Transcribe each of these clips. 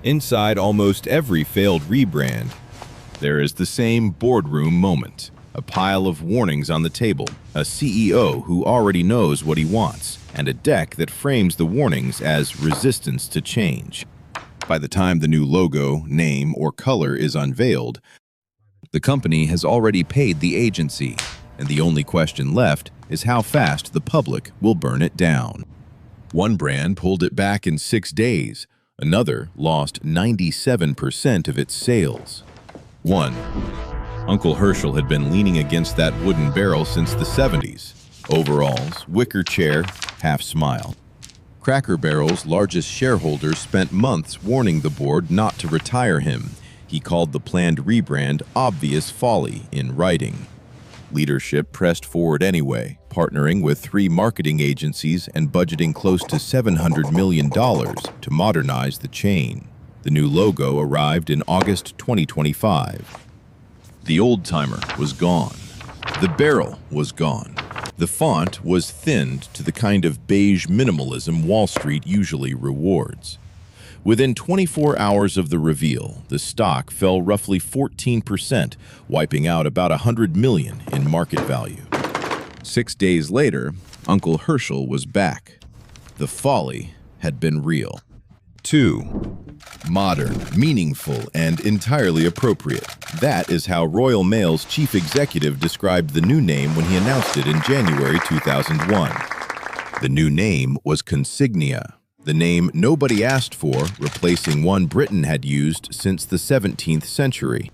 Inside almost every failed rebrand, there is the same boardroom moment. A pile of warnings on the table, a CEO who already knows what he wants, and a deck that frames the warnings as resistance to change. By the time the new logo, name, or color is unveiled, the company has already paid the agency, and the only question left is how fast the public will burn it down. One brand pulled it back in 6 days. Another lost 97% of its sales. 1. Uncle Herschel had been leaning against that wooden barrel since the 70s. Overalls, wicker chair, half smile. Cracker Barrel's largest shareholder spent months warning the board not to retire him. He called the planned rebrand obvious folly in writing. Leadership pressed forward anyway, partnering with 3 marketing agencies and budgeting close to $700 million to modernize the chain. The new logo arrived in August 2025. The old-timer was gone. The barrel was gone. The font was thinned to the kind of beige minimalism Wall Street usually rewards. Within 24 hours of the reveal, the stock fell roughly 14%, wiping out about $100 million in market value. 6 days later, Uncle Herschel was back. The folly had been real. 2. Modern, meaningful, and entirely appropriate. That is how Royal Mail's chief executive described the new name when he announced it in January 2001. The new name was Consignia, the name nobody asked for, replacing one Britain had used since the 17th century.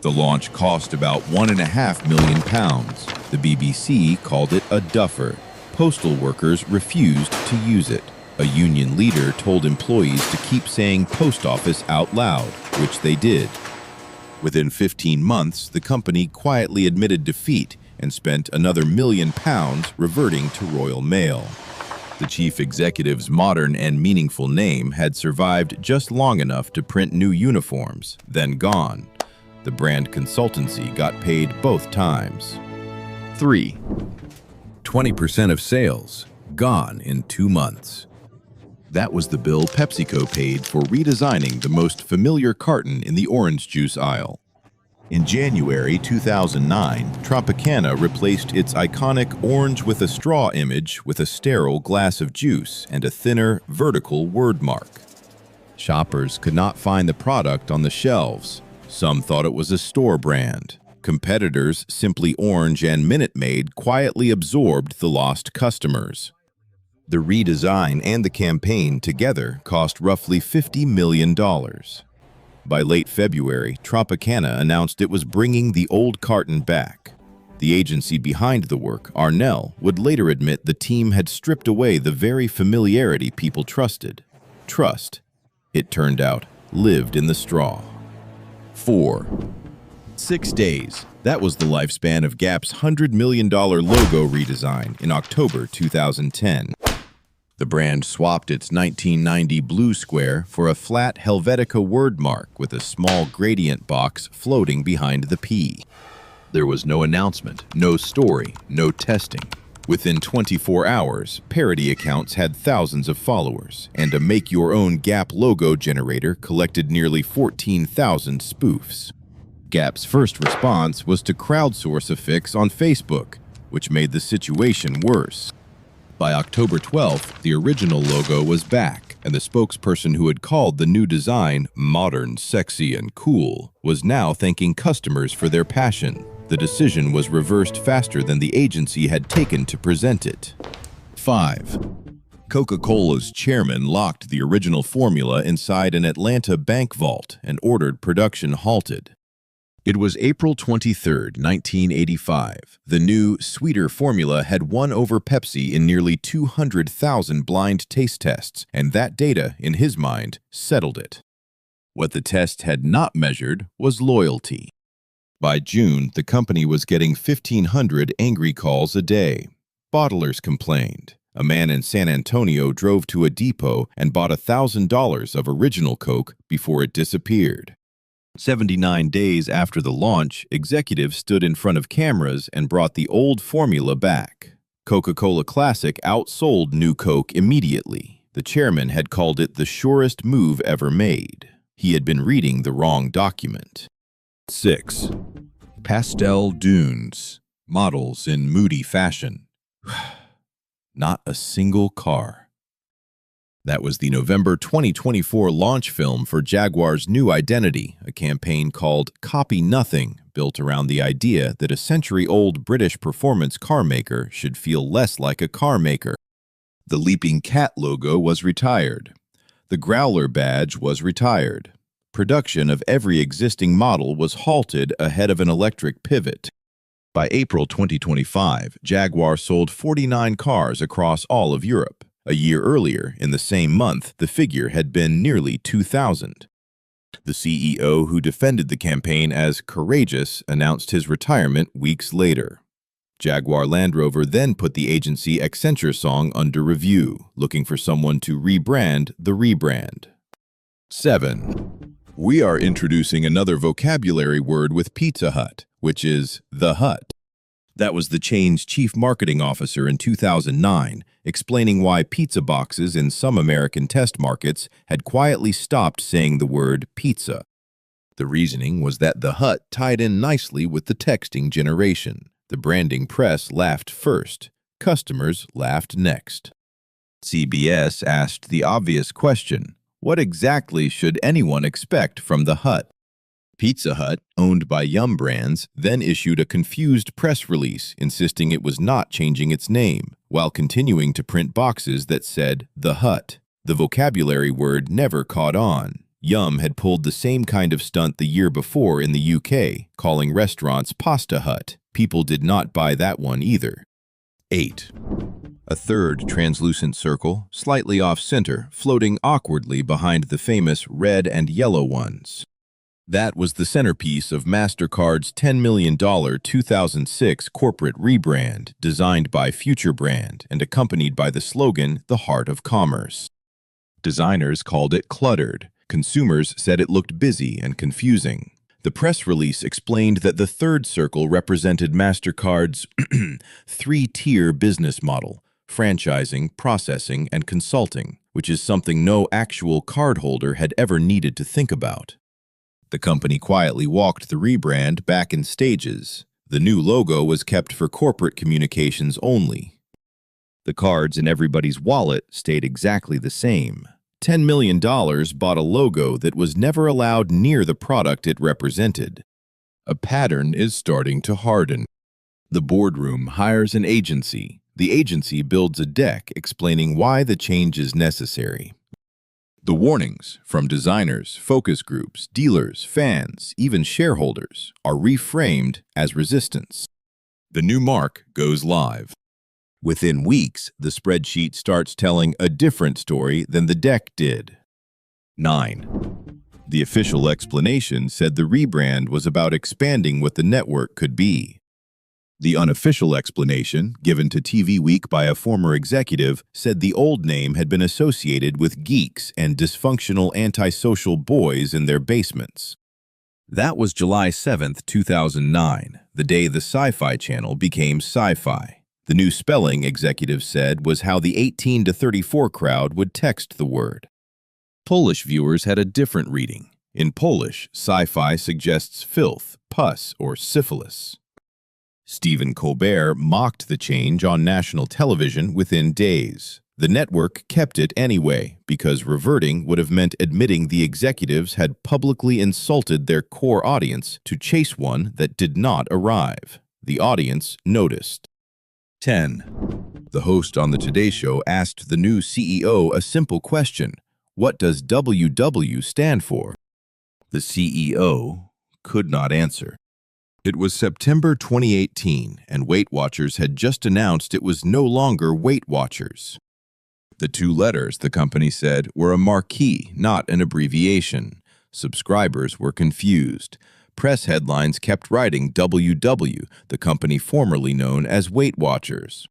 The launch cost about £1.5 million. The BBC called it a duffer. Postal workers refused to use it. A union leader told employees to keep saying post office out loud, which they did. Within 15 months, the company quietly admitted defeat and spent another £1 million reverting to Royal Mail. The chief executive's modern and meaningful name had survived just long enough to print new uniforms, then gone. The brand consultancy got paid both times. 3. 20% of sales, gone in 2 months. That was the bill PepsiCo paid for redesigning the most familiar carton in the orange juice aisle. In January 2009, Tropicana replaced its iconic orange with a straw image with a sterile glass of juice and a thinner, vertical word mark. Shoppers could not find the product on the shelves. Some thought it was a store brand. Competitors Simply Orange and Minute Maid quietly absorbed the lost customers. The redesign and the campaign together cost roughly $50 million. By late February, Tropicana announced it was bringing the old carton back. The agency behind the work, Arnell, would later admit the team had stripped away the very familiarity people trusted. Trust, it turned out, lived in the straw. 4. 6 days. That was the lifespan of Gap's $100 million logo redesign in October 2010. The brand swapped its 1990 blue square for a flat Helvetica word mark with a small gradient box floating behind the P. There was no announcement, no story, no testing. Within 24 hours, parody accounts had thousands of followers, and a make-your-own Gap logo generator collected nearly 14,000 spoofs. Gap's first response was to crowdsource a fix on Facebook, which made the situation worse. By October 12th, the original logo was back, and the spokesperson who had called the new design modern, sexy, and cool was now thanking customers for their passion. The decision was reversed faster than the agency had taken to present it. 5. Coca-Cola's chairman locked the original formula inside an Atlanta bank vault and ordered production halted. It was April 23, 1985. The new, sweeter formula had won over Pepsi in nearly 200,000 blind taste tests, and that data, in his mind, settled it. What the test had not measured was loyalty. By June, the company was getting 1,500 angry calls a day. Bottlers complained. A man in San Antonio drove to a depot and bought $1,000 of original Coke before it disappeared. 79 days after the launch, executives stood in front of cameras and brought the old formula back. Coca-Cola Classic outsold New Coke immediately. The chairman had called it the surest move ever made. He had been reading the wrong document. 6. Pastel dunes. Models in moody fashion. Not a single car. That was the November 2024 launch film for Jaguar's new identity, a campaign called Copy Nothing, built around the idea that a century-old British performance car maker should feel less like a car maker. The Leaping Cat logo was retired. The Growler badge was retired. Production of every existing model was halted ahead of an electric pivot. By April 2025, Jaguar sold 49 cars across all of Europe. A year earlier, in the same month, the figure had been nearly 2,000. The CEO who defended the campaign as courageous announced his retirement weeks later. Jaguar Land Rover then put the agency Accenture song under review, looking for someone to rebrand the rebrand. 7. We are introducing another vocabulary word with Pizza Hut, which is the Hut. That was the chain's chief marketing officer in 2009, explaining why pizza boxes in some American test markets had quietly stopped saying the word pizza. The reasoning was that the Hut tied in nicely with the texting generation. The branding press laughed first. Customers laughed next. CBS asked the obvious question, what exactly should anyone expect from the Hut? Pizza Hut, owned by Yum Brands, then issued a confused press release insisting it was not changing its name, while continuing to print boxes that said The Hut. The vocabulary word never caught on. Yum had pulled the same kind of stunt the year before in the UK, calling restaurants Pasta Hut. People did not buy that one either. 8. A third translucent circle, slightly off-center, floating awkwardly behind the famous red and yellow ones. That was the centerpiece of MasterCard's $10 million 2006 corporate rebrand, designed by Future Brand and accompanied by the slogan, The Heart of Commerce. Designers called it cluttered. Consumers said it looked busy and confusing. The press release explained that the third circle represented MasterCard's three-tier business model, franchising, processing, and consulting, which is something no actual cardholder had ever needed to think about. The company quietly walked the rebrand back in stages. The new logo was kept for corporate communications only. The cards in everybody's wallet stayed exactly the same. $10 million bought a logo that was never allowed near the product it represented. A pattern is starting to harden. The boardroom hires an agency. The agency builds a deck explaining why the change is necessary. The warnings from designers, focus groups, dealers, fans, even shareholders are reframed as resistance. The new mark goes live. Within weeks, the spreadsheet starts telling a different story than the deck did. 9. The official explanation said the rebrand was about expanding what the network could be. The unofficial explanation, given to TV Week by a former executive, said the old name had been associated with geeks and dysfunctional antisocial boys in their basements. That was July 7, 2009, the day the Sci-Fi Channel became Sci-Fi. The new spelling, executives said, was how the 18 to 34 crowd would text the word. Polish viewers had a different reading. In Polish, sci-fi suggests filth, pus, or syphilis. Stephen Colbert mocked the change on national television within days. The network kept it anyway, because reverting would have meant admitting the executives had publicly insulted their core audience to chase one that did not arrive. The audience noticed. 10. The host on the Today Show asked the new CEO a simple question. What does WW stand for? The CEO could not answer. It was September 2018, and Weight Watchers had just announced it was no longer Weight Watchers. The two letters, the company said, were a marquee, not an abbreviation. Subscribers were confused. Press headlines kept writing WW, the company formerly known as Weight Watchers.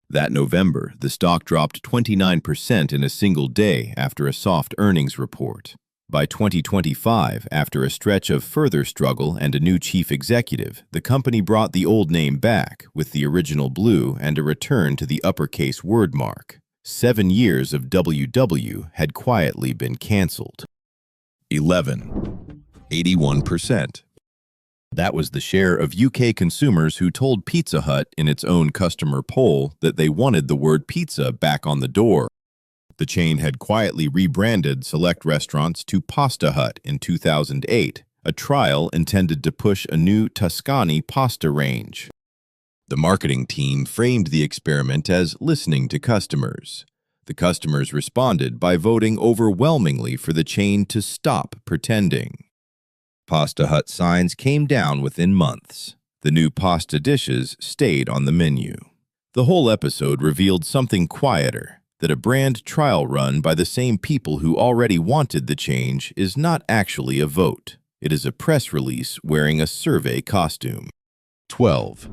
That November, the stock dropped 29% in a single day after a soft earnings report. By 2025, after a stretch of further struggle and a new chief executive, the company brought the old name back with the original blue and a return to the uppercase word mark. 7 years of WW had quietly been canceled. 11. 81%. That was the share of UK consumers who told Pizza Hut in its own customer poll that they wanted the word pizza back on the door. The chain had quietly rebranded select restaurants to Pasta Hut in 2008, a trial intended to push a new Tuscany pasta range. The marketing team framed the experiment as listening to customers. The customers responded by voting overwhelmingly for the chain to stop pretending. Pasta Hut signs came down within months. The new pasta dishes stayed on the menu. The whole episode revealed something quieter, that a brand trial run by the same people who already wanted the change is not actually a vote. It is a press release wearing a survey costume. 12.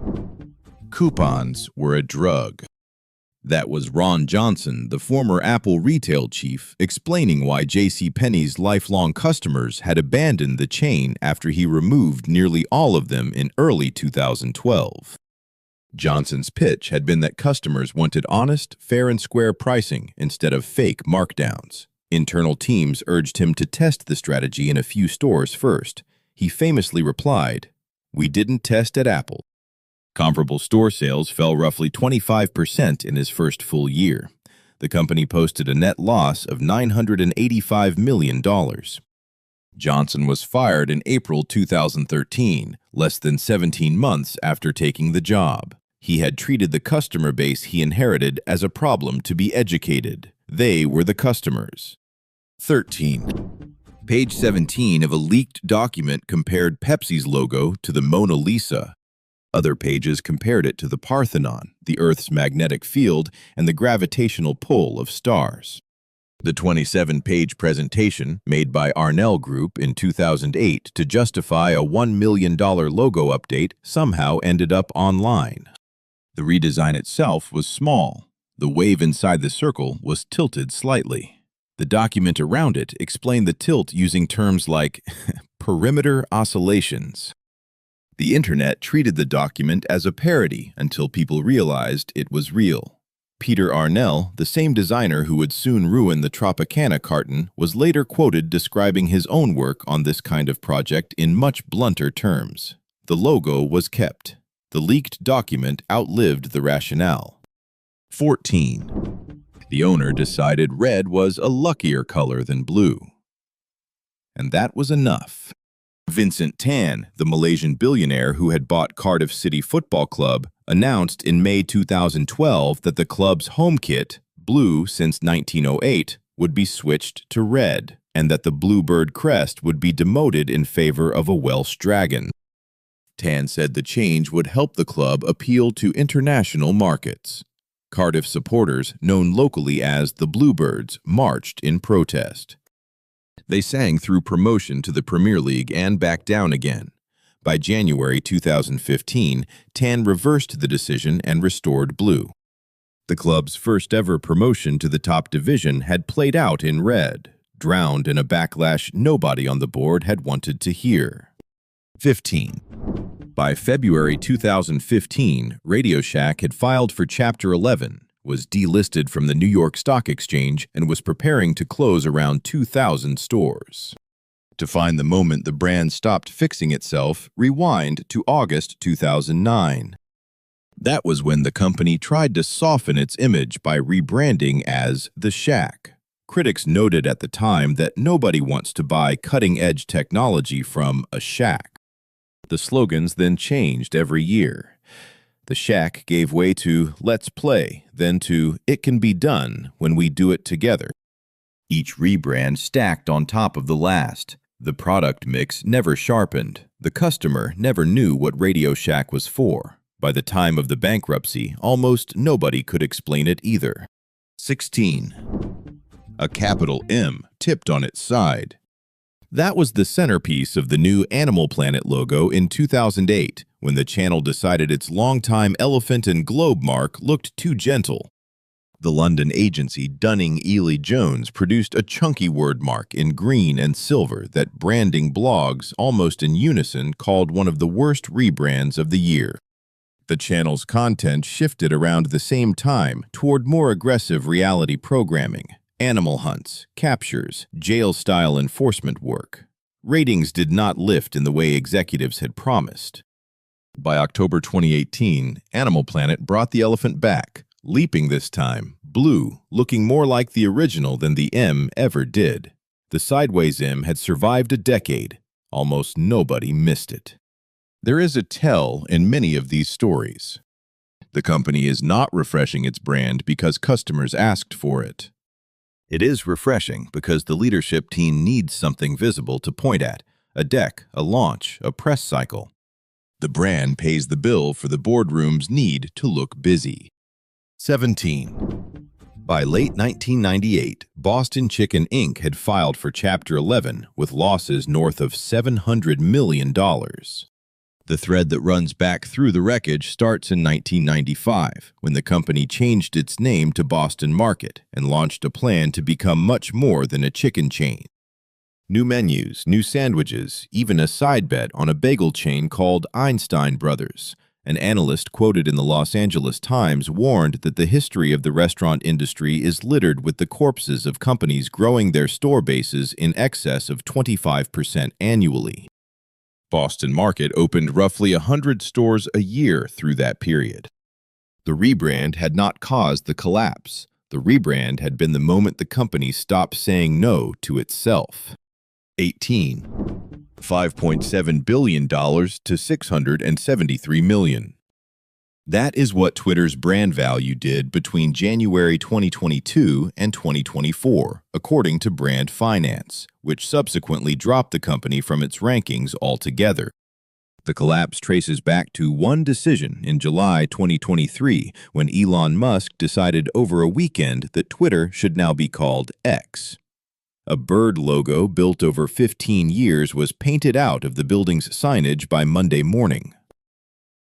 Coupons were a drug. That was Ron Johnson, the former Apple retail chief, explaining why JCPenney's lifelong customers had abandoned the chain after he removed nearly all of them in early 2012. Johnson's pitch had been that customers wanted honest, fair and square pricing instead of fake markdowns. Internal teams urged him to test the strategy in a few stores first. He famously replied, "We didn't test at Apple." Comparable store sales fell roughly 25% in his first full year. The company posted a net loss of $985 million. Johnson was fired in April 2013, less than 17 months after taking the job. He had treated the customer base he inherited as a problem to be educated. They were the customers. 13. Page 17 of a leaked document compared Pepsi's logo to the Mona Lisa. Other pages compared it to the Parthenon, the Earth's magnetic field, and the gravitational pull of stars. The 27-page presentation, made by Arnell Group in 2008 to justify a $1 million logo update, somehow ended up online. The redesign itself was small. The wave inside the circle was tilted slightly. The document around it explained the tilt using terms like perimeter oscillations. The internet treated the document as a parody until people realized it was real. Peter Arnell, the same designer who would soon ruin the Tropicana carton, was later quoted describing his own work on this kind of project in much blunter terms. The logo was kept. The leaked document outlived the rationale. 14. The owner decided red was a luckier color than blue. And that was enough. Vincent Tan, the Malaysian billionaire who had bought Cardiff City Football Club, announced in May 2012 that the club's home kit, blue since 1908, would be switched to red, and that the bluebird crest would be demoted in favor of a Welsh dragon. Tan said the change would help the club appeal to international markets. Cardiff supporters, known locally as the Bluebirds, marched in protest. They sang through promotion to the Premier League and back down again. By January 2015, Tan reversed the decision and restored blue. The club's first-ever promotion to the top division had played out in red, drowned in a backlash nobody on the board had wanted to hear. 15. By February 2015, Radio Shack had filed for Chapter 11, was delisted from the New York Stock Exchange, and was preparing to close around 2,000 stores. To find the moment the brand stopped fixing itself, rewind to August 2009. That was when the company tried to soften its image by rebranding as The Shack. Critics noted at the time that nobody wants to buy cutting-edge technology from a shack. The slogans then changed every year. The Shack gave way to Let's Play, then to It Can Be Done When We Do It Together. Each rebrand stacked on top of the last. The product mix never sharpened. The customer never knew what Radio Shack was for. By the time of the bankruptcy, almost nobody could explain it either. 16. A capital M tipped on its side. That was the centerpiece of the new Animal Planet logo in 2008, when the channel decided its longtime elephant and globe mark looked too gentle. The London agency Dunning Ely Jones produced a chunky word mark in green and silver that branding blogs almost in unison called one of the worst rebrands of the year. The channel's content shifted around the same time toward more aggressive reality programming. Animal hunts, captures, jail-style enforcement work. Ratings did not lift in the way executives had promised. By October 2018, Animal Planet brought the elephant back, leaping this time, blue, looking more like the original than the M ever did. The sideways M had survived a decade. Almost nobody missed it. There is a tell in many of these stories. The company is not refreshing its brand because customers asked for it. It is refreshing because the leadership team needs something visible to point at, a deck, a launch, a press cycle. The brand pays the bill for the boardroom's need to look busy. 17. By late 1998, Boston Chicken Inc. had filed for Chapter 11 with losses north of $700 million. The thread that runs back through the wreckage starts in 1995, when the company changed its name to Boston Market and launched a plan to become much more than a chicken chain. New menus, new sandwiches, even a side bet on a bagel chain called Einstein Brothers. An analyst quoted in the Los Angeles Times warned that the history of the restaurant industry is littered with the corpses of companies growing their store bases in excess of 25% annually. Boston Market opened roughly 100 stores a year through that period. The rebrand had not caused the collapse. The rebrand had been the moment the company stopped saying no to itself. 18. $5.7 billion to $673 million. That is what Twitter's brand value did between January 2022 and 2024, according to Brand Finance, which subsequently dropped the company from its rankings altogether. The collapse traces back to one decision in July 2023 when Elon Musk decided over a weekend that Twitter should now be called X. A bird logo built over 15 years was painted out of the building's signage by Monday morning.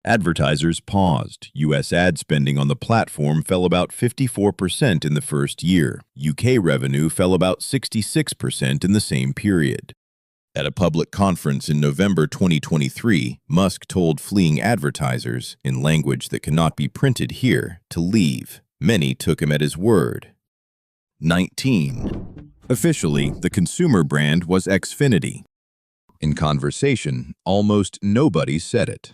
Advertisers paused. U.S. ad spending on the platform fell about 54% in the first year. UK revenue fell about 66% in the same period. At a public conference in November 2023, Musk told fleeing advertisers, in language that cannot be printed here, to leave. Many took him at his word. 19. Officially, the consumer brand was Xfinity. In conversation, almost nobody said it.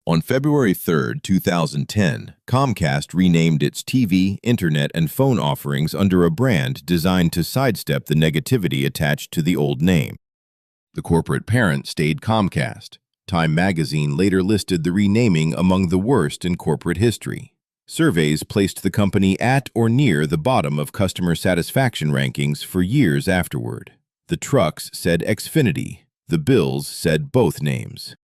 On February 3, 2010, Comcast renamed its TV, internet, and phone offerings under a brand designed to sidestep the negativity attached to the old name. The corporate parent stayed Comcast. Time magazine later listed the renaming among the worst in corporate history. Surveys placed the company at or near the bottom of customer satisfaction rankings for years afterward. The trucks said Xfinity. The bills said both names.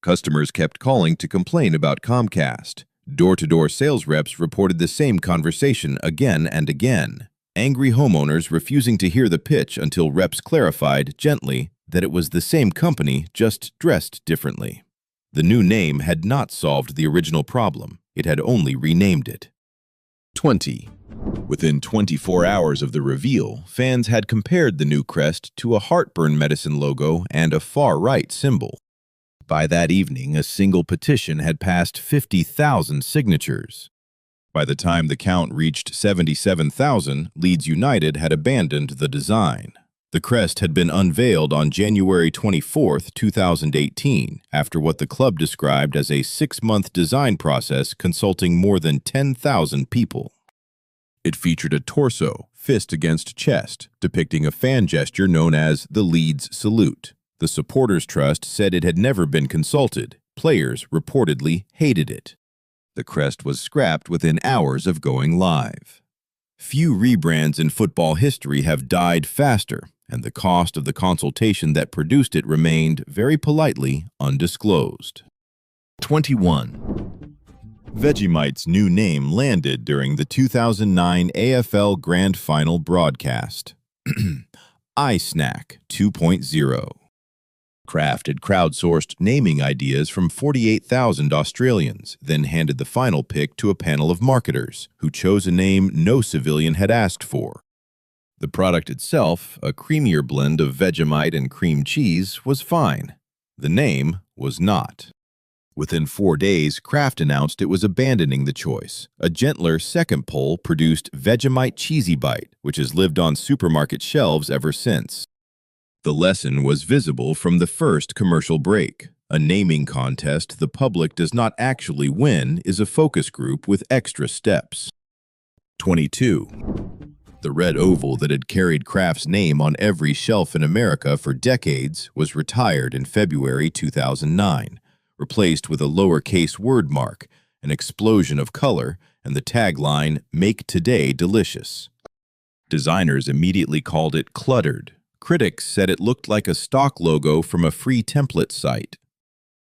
Customers kept calling to complain about Comcast. Door-to-door sales reps reported the same conversation again and again. Angry homeowners refusing to hear the pitch until reps clarified, gently, that it was the same company, just dressed differently. The new name had not solved the original problem. It had only renamed it. 20. Within 24 hours of the reveal, fans had compared the new crest to a heartburn medicine logo and a far-right symbol. By that evening, a single petition had passed 50,000 signatures. By the time the count reached 77,000, Leeds United had abandoned the design. The crest had been unveiled on January 24, 2018, after what the club described as a 6-month design process consulting more than 10,000 people. It featured a torso, fist against chest, depicting a fan gesture known as the Leeds Salute. The Supporters Trust said it had never been consulted. Players reportedly hated it. The crest was scrapped within hours of going live. Few rebrands in football history have died faster, and the cost of the consultation that produced it remained, very politely, undisclosed. 21. Vegemite's new name landed during the 2009 AFL Grand Final broadcast. iSnack 2.0. Kraft had crowdsourced naming ideas from 48,000 Australians, then handed the final pick to a panel of marketers, who chose a name no civilian had asked for. The product itself, a creamier blend of Vegemite and cream cheese, was fine. The name was not. Within 4 days, Kraft announced it was abandoning the choice. A gentler second poll produced Vegemite Cheesy Bite, which has lived on supermarket shelves ever since. The lesson was visible from the first commercial break. A naming contest the public does not actually win is a focus group with extra steps. 22. The red oval that had carried Kraft's name on every shelf in America for decades was retired in February 2009, replaced with a lowercase word mark, an explosion of color, and the tagline, "Make Today Delicious." Designers immediately called it cluttered. Critics said it looked like a stock logo from a free template site.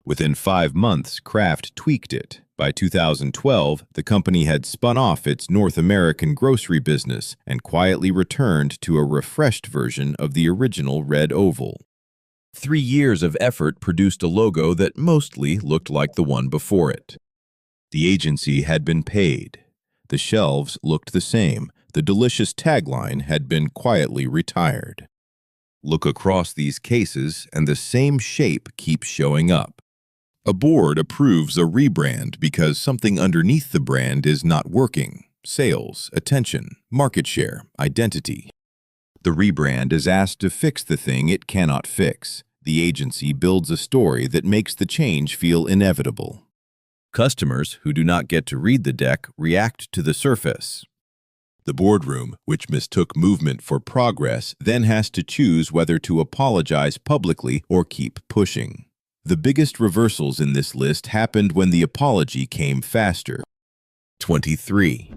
Within 5 months, Kraft tweaked it. By 2012, the company had spun off its North American grocery business and quietly returned to a refreshed version of the original red oval. 3 years of effort produced a logo that mostly looked like the one before it. The agency had been paid. The shelves looked the same. The delicious tagline had been quietly retired. Look across these cases, and the same shape keeps showing up. A board approves a rebrand because something underneath the brand is not working. Sales, attention, market share, identity. The rebrand is asked to fix the thing it cannot fix. The agency builds a story that makes the change feel inevitable. Customers who do not get to read the deck react to the surface. The boardroom, which mistook movement for progress, then has to choose whether to apologize publicly or keep pushing. The biggest reversals in this list happened when the apology came faster. 23.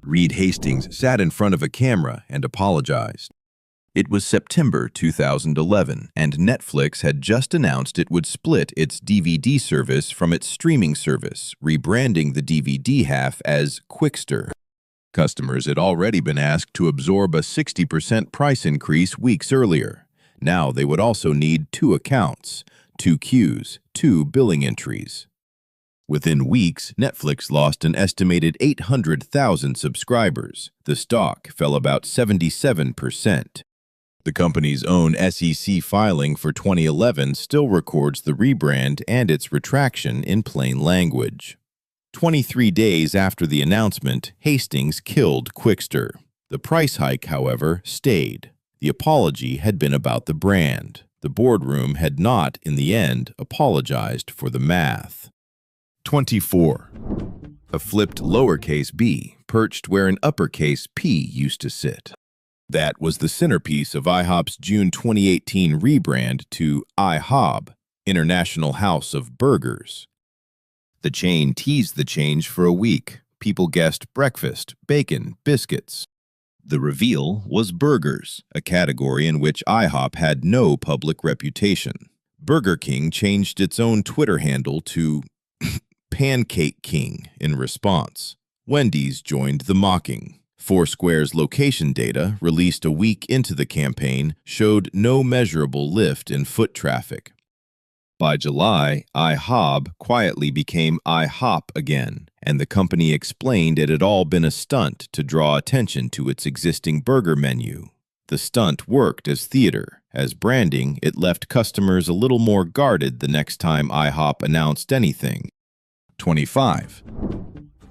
Reed Hastings sat in front of a camera and apologized. It was September 2011, and Netflix had just announced it would split its DVD service from its streaming service, rebranding the DVD half as Quickster. Customers had already been asked to absorb a 60% price increase weeks earlier. Now they would also need 2 accounts, 2 queues, 2 billing entries. Within weeks, Netflix lost an estimated 800,000 subscribers. The stock fell about 77%. The company's own SEC filing for 2011 still records the rebrand and its retraction in plain language. 23 days after the announcement, Hastings killed Quickster. The price hike, however, stayed. The apology had been about the brand. The boardroom had not, in the end, apologized for the math. 24. A flipped lowercase b perched where an uppercase P used to sit. That was the centerpiece of IHOP's June 2018 rebrand to IHOB, International House of Burgers. The chain teased the change for a week. People guessed breakfast, bacon, biscuits. The reveal was burgers, a category in which IHOP had no public reputation. Burger King changed its own Twitter handle to Pancake King in response. Wendy's joined the mocking. Foursquare's location data, released a week into the campaign, showed no measurable lift in foot traffic. By July, IHOB quietly became IHOP again, and the company explained it had all been a stunt to draw attention to its existing burger menu. The stunt worked as theater. As branding, it left customers a little more guarded the next time IHOP announced anything. 25.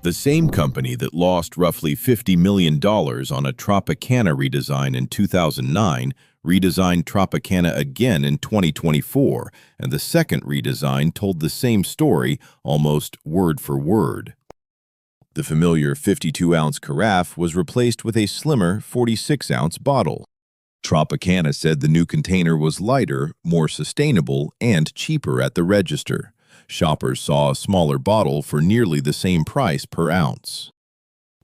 The same company that lost roughly $50 million on a Tropicana redesign in 2009 redesigned Tropicana again in 2024, and the second redesign told the same story almost word for word. The familiar 52-ounce carafe was replaced with a slimmer 46-ounce bottle. Tropicana said the new container was lighter, more sustainable, and cheaper at the register. Shoppers saw a smaller bottle for nearly the same price per ounce.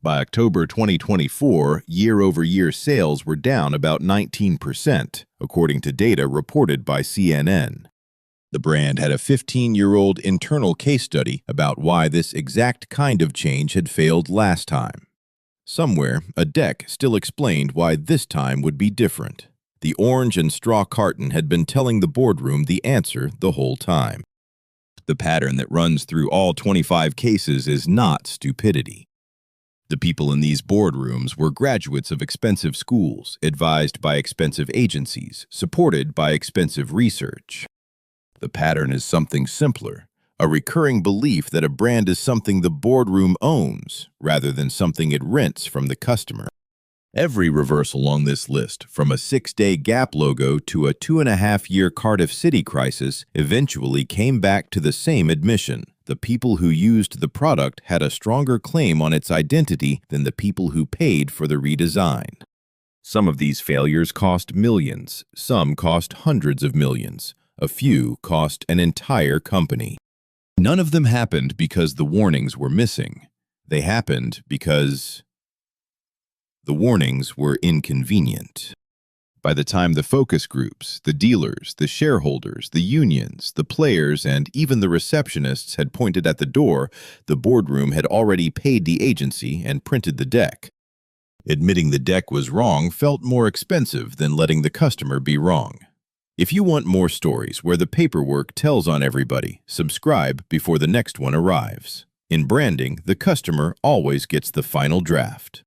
By October 2024, year-over-year sales were down about 19%, according to data reported by CNN. The brand had a 15-year-old internal case study about why this exact kind of change had failed last time. Somewhere, a deck still explained why this time would be different. The orange and straw carton had been telling the boardroom the answer the whole time. The pattern that runs through all 25 cases is not stupidity. The people in these boardrooms were graduates of expensive schools, advised by expensive agencies, supported by expensive research. The pattern is something simpler. A recurring belief that a brand is something the boardroom owns, rather than something it rents from the customer. Every reversal on this list, from a 6-day Gap logo to a 2.5-year Cardiff City crisis, eventually came back to the same admission. The people who used the product had a stronger claim on its identity than the people who paid for the redesign. Some of these failures cost millions, some cost hundreds of millions, a few cost an entire company. None of them happened because the warnings were missing. They happened because the warnings were inconvenient. By the time the focus groups, the dealers, the shareholders, the unions, the players, and even the receptionists had pointed at the door, the boardroom had already paid the agency and printed the deck. Admitting the deck was wrong felt more expensive than letting the customer be wrong. If you want more stories where the paperwork tells on everybody, subscribe before the next one arrives. In branding, the customer always gets the final draft.